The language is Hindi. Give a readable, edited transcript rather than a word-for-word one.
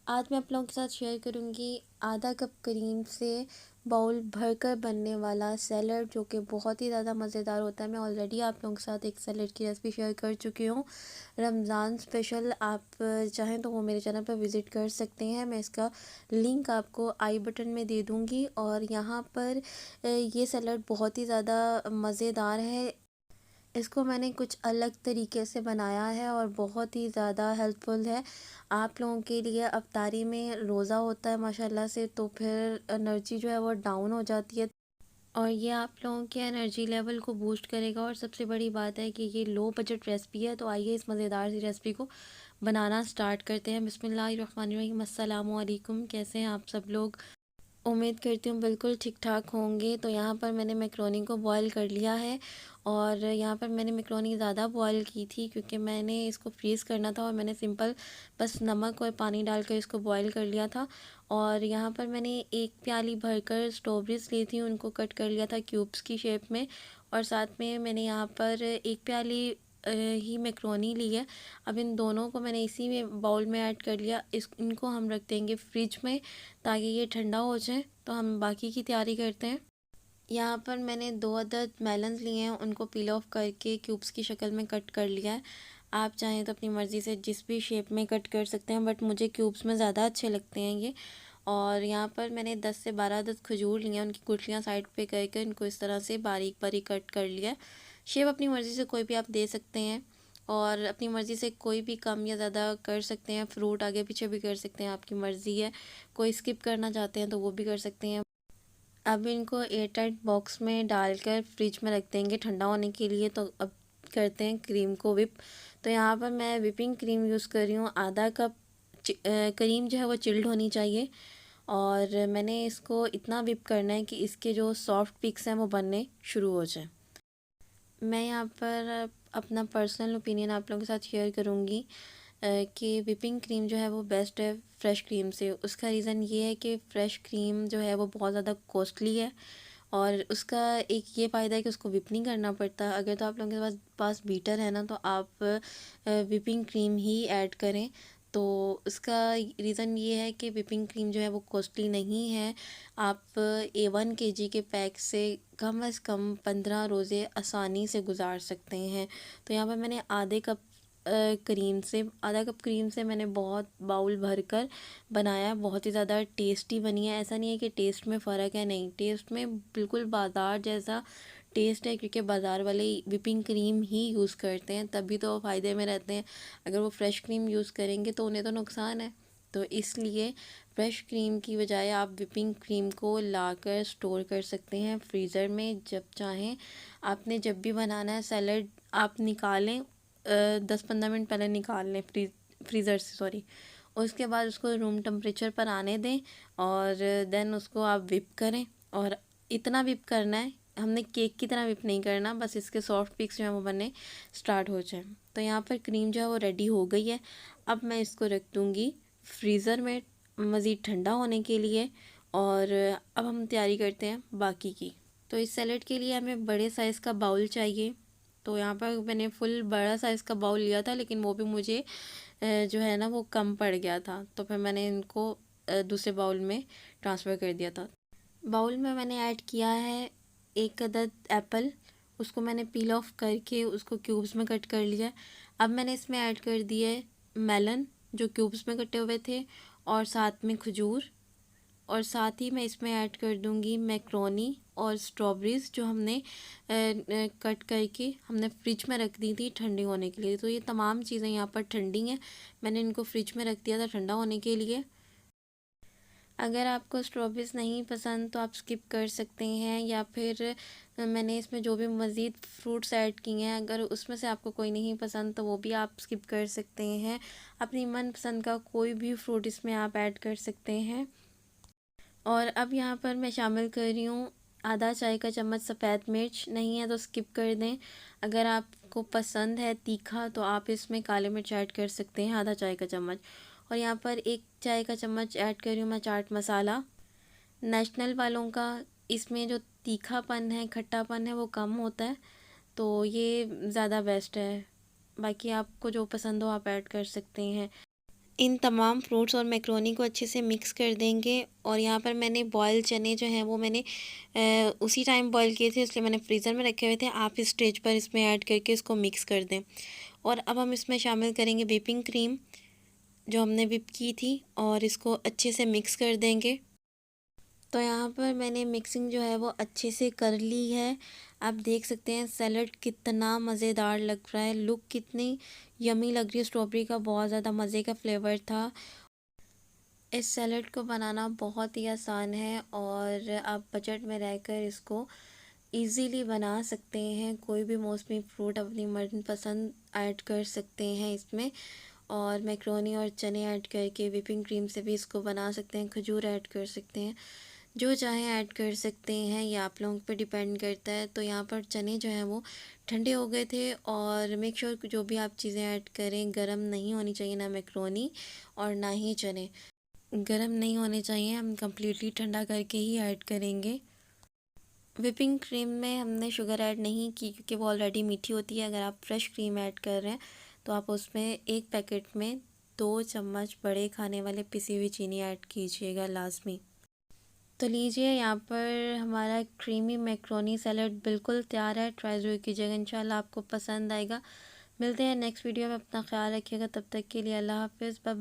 आज मैं आप लोगों के साथ शेयर करूंगी आधा कप करीम से बाउल भरकर बनने वाला सैलड, जो कि बहुत ही ज़्यादा मज़ेदार होता है। मैं ऑलरेडी आप लोगों के साथ एक सैलड की रेसिपी शेयर कर चुकी हूँ, रमज़ान स्पेशल। आप चाहें तो वो मेरे चैनल पर विज़िट कर सकते हैं। मैं इसका लिंक आपको आई बटन में दे दूँगी। और यहाँ पर ये सैलड बहुत ही ज़्यादा मज़ेदार है। इसको मैंने कुछ अलग तरीके से बनाया है और बहुत ही ज़्यादा हेल्पफुल है आप लोगों के लिए। अफ्तारी में रोज़ा होता है माशाल्लाह से, तो फिर एनर्जी जो है वो डाउन हो जाती है, और ये आप लोगों के एनर्जी लेवल को बूस्ट करेगा। और सबसे बड़ी बात है कि ये लो बजट रेसिपी है। तो आइए इस मज़ेदार सी रेसिपी को बनाना स्टार्ट करते हैं। बिस्मिल्लाहिर्रहमानिर्रहीम, अस्सलामु अलैकुम। कैसे हैं आप सब लोग? उम्मीद करती हूँ बिल्कुल ठीक ठाक होंगे। तो यहाँ पर मैंने मैक्रोनी को बॉईल कर लिया है, और यहाँ पर मैंने मैक्रोनी ज़्यादा बॉईल की थी क्योंकि मैंने इसको फ्रीज़ करना था, और मैंने सिंपल बस नमक और पानी डालकर इसको बॉईल कर लिया था। और यहाँ पर मैंने एक प्याली भरकर स्ट्रॉबेरीज ली थी, उनको कट कर लिया था क्यूब्स की शेप में। और साथ में मैंने यहाँ पर एक प्याली ही मैक्रोनी ली है। अब इन दोनों को मैंने इसी में बाउल में ऐड कर लिया। इनको हम रख देंगे फ्रिज में ताकि ये ठंडा हो जाए। तो हम बाकी की तैयारी करते हैं। यहाँ पर मैंने 2 अदद मेलन्स लिए हैं, उनको पील ऑफ करके क्यूब्स की शक्ल में कट कर लिया है। आप चाहें तो अपनी मर्ज़ी से जिस भी शेप में कट कर सकते हैं, बट मुझे क्यूब्स में ज़्यादा अच्छे लगते हैं ये। और यहाँ पर मैंने 10 से 12 अदद खजूर लिए हैं, उनकी गुठलियाँ साइड पे करके इनको इस तरह से बारीक बारीक कट कर लिया है। शेप अपनी मर्ज़ी से कोई भी आप दे सकते हैं, और अपनी मर्ज़ी से कोई भी कम या ज़्यादा कर सकते हैं। फ्रूट आगे पीछे भी कर सकते हैं, आपकी मर्ज़ी है। कोई स्किप करना चाहते हैं तो वो भी कर सकते हैं। अब इनको एयर टाइट बॉक्स में डालकर फ्रिज में रख देंगे ठंडा होने के लिए। तो अब करते हैं क्रीम को विप। तो यहाँ पर मैं विपिंग क्रीम यूज़ कर रही हूँ। आधा कप क्रीम जो है वो चिल्ड होनी चाहिए, और मैंने इसको इतना विप करना है कि इसके जो सॉफ्ट पिक्स हैं वो बनने शुरू हो जाए। मैं यहाँ पर अपना पर्सनल ओपिनियन आप लोगों के साथ शेयर करूँगी कि विपिंग क्रीम जो है वो बेस्ट है फ़्रेश क्रीम से। उसका रीज़न ये है कि फ़्रेश क्रीम जो है वो बहुत ज़्यादा कॉस्टली है, और उसका एक ये फ़ायदा है कि उसको विप नहीं करना पड़ता। अगर तो आप लोगों के पास बीटर है ना, तो आप विपिंग क्रीम ही ऐड करें। तो उसका रीज़न ये है कि विपिंग क्रीम जो है वो कॉस्टली नहीं है। आप A1 kg के पैक से कम से कम 15 रोज़े आसानी से गुजार सकते हैं। तो यहाँ पर मैंने आधा कप क्रीम से मैंने बहुत बाउल भर कर बनाया। बहुत ही ज़्यादा टेस्टी बनी है। ऐसा नहीं है कि टेस्ट में फ़र्क है, नहीं, टेस्ट में बिल्कुल बाज़ार जैसा टेस्ट है, क्योंकि बाज़ार वाले विपिंग क्रीम ही यूज़ करते हैं, तभी तो वो फ़ायदे में रहते हैं। अगर वो फ्रेश क्रीम यूज़ करेंगे तो उन्हें तो नुकसान है। तो इसलिए फ्रेश क्रीम की बजाय आप विपिंग क्रीम को लाकर स्टोर कर सकते हैं फ्रीज़र में जब चाहें। आपने जब भी बनाना है सैलड, आप निकालें, 10-15 मिनट पहले निकाल लें फ्रीज़र से, सॉरी। उसके बाद उसको रूम टेम्परेचर पर आने दें, और देन उसको आप विप करें। और इतना विप करना है, हमने केक की तरह विप नहीं करना, बस इसके सॉफ्ट पीक्स जो हैं वो बनने स्टार्ट हो जाए। तो यहाँ पर क्रीम जो है वो रेडी हो गई है। अब मैं इसको रख दूँगी फ्रीज़र में मज़ीद ठंडा होने के लिए। और अब हम तैयारी करते हैं बाकी की। तो इस सैलेड के लिए हमें बड़े साइज़ का बाउल चाहिए। तो यहाँ पर मैंने फुल बड़ा साइज़ का बाउल लिया था, लेकिन वो भी मुझे जो है ना वो कम पड़ गया था, तो फिर मैंने इनको दूसरे बाउल में ट्रांसफ़र कर दिया था। बाउल में मैंने ऐड किया है एक अदद एप्पल। उसको मैंने पील ऑफ करके उसको क्यूब्स में कट कर लिया। अब मैंने इसमें ऐड कर दिए मेलन जो क्यूब्स में कटे हुए थे, और साथ में खजूर, और साथ ही मैं इसमें ऐड कर दूंगी मैक्रोनी और स्ट्रॉबेरीज़ जो हमने कट करके हमने फ्रिज में रख दी थी ठंडी होने के लिए। तो ये तमाम चीज़ें यहाँ पर ठंडी हैं, मैंने इनको फ्रिज में रख दिया था ठंडा होने के लिए। अगर आपको स्ट्रॉबेरीज़ नहीं पसंद तो आप स्किप कर सकते हैं, या फिर मैंने इसमें जो भी मज़ीद फ्रूट्स ऐड किए हैं, अगर उसमें से आपको कोई नहीं पसंद तो वो भी आप स्किप कर सकते हैं। अपनी मनपसंद का कोई भी फ्रूट इसमें आप ऐड कर सकते हैं। और अब यहाँ पर मैं शामिल कर रही हूँ आधा चाय का चम्मच सफ़ेद मिर्च। नहीं है तो स्किप कर दें। अगर आपको पसंद है तीखा तो आप इसमें काले मिर्च ऐड कर सकते हैं, आधा चाय का चम्मच। और यहाँ पर 1 चाय का चम्मच ऐड कर रही हूँ मैं चाट मसाला। नेशनल वालों का इसमें जो तीखापन है, खट्टापन है, वो कम होता है, तो ये ज़्यादा बेस्ट है। बाकी आपको जो पसंद हो आप ऐड कर सकते हैं। इन तमाम फ्रूट्स और मैक्रोनी को अच्छे से मिक्स कर देंगे। और यहाँ पर मैंने बॉयल चने जो हैं वो मैंने उसी टाइम बॉयल किए थे, इसलिए मैंने फ्रीज़र में रखे हुए थे। आप इस स्टेज पर इसमें ऐड करके इसको मिक्स कर दें। और अब हम इसमें शामिल करेंगे व्हिपिंग क्रीम जो हमने व्हिप की थी, और इसको अच्छे से मिक्स कर देंगे। तो यहाँ पर मैंने मिक्सिंग जो है वो अच्छे से कर ली है। आप देख सकते हैं सैलड कितना मज़ेदार लग रहा है, लुक कितनी यमी लग रही है। स्ट्रॉबेरी का बहुत ज़्यादा मज़े का फ्लेवर था। इस सैलड को बनाना बहुत ही आसान है और आप बजट में रहकर इसको इजीली बना सकते हैं। कोई भी मौसमी फ्रूट अपनी मनपसंद ऐड कर सकते हैं इसमें, और मैक्रोनी और चने ऐड करके व्हिपिंग क्रीम से भी इसको बना सकते हैं। खजूर ऐड कर सकते हैं, जो चाहें ऐड कर सकते हैं, ये आप लोगों पे डिपेंड करता है। तो यहाँ पर चने जो हैं वो ठंडे हो गए थे। और मेक श्योर जो भी आप चीज़ें ऐड करें गरम नहीं होनी चाहिए, ना मैक्रोनी और ना ही चने गरम नहीं होने चाहिए। हम कम्प्लीटली ठंडा करके ही ऐड करेंगे। व्हिपिंग क्रीम में हमने शुगर ऐड नहीं की क्योंकि वो ऑलरेडी मीठी होती है। अगर आप फ्रेश क्रीम ऐड कर रहे हैं तो आप उसमें एक पैकेट में 2 चम्मच बड़े खाने वाले पिसी हुई चीनी ऐड कीजिएगा लाजमी। तो लीजिए, यहाँ पर हमारा क्रीमी मैक्रोनी सैलड बिल्कुल तैयार है। ट्राई ज़रूर कीजिएगा, इंशाल्लाह आपको पसंद आएगा। मिलते हैं नेक्स्ट वीडियो में। अपना ख्याल रखिएगा, तब तक के लिए अल्लाह हाफ़िज़। बाय।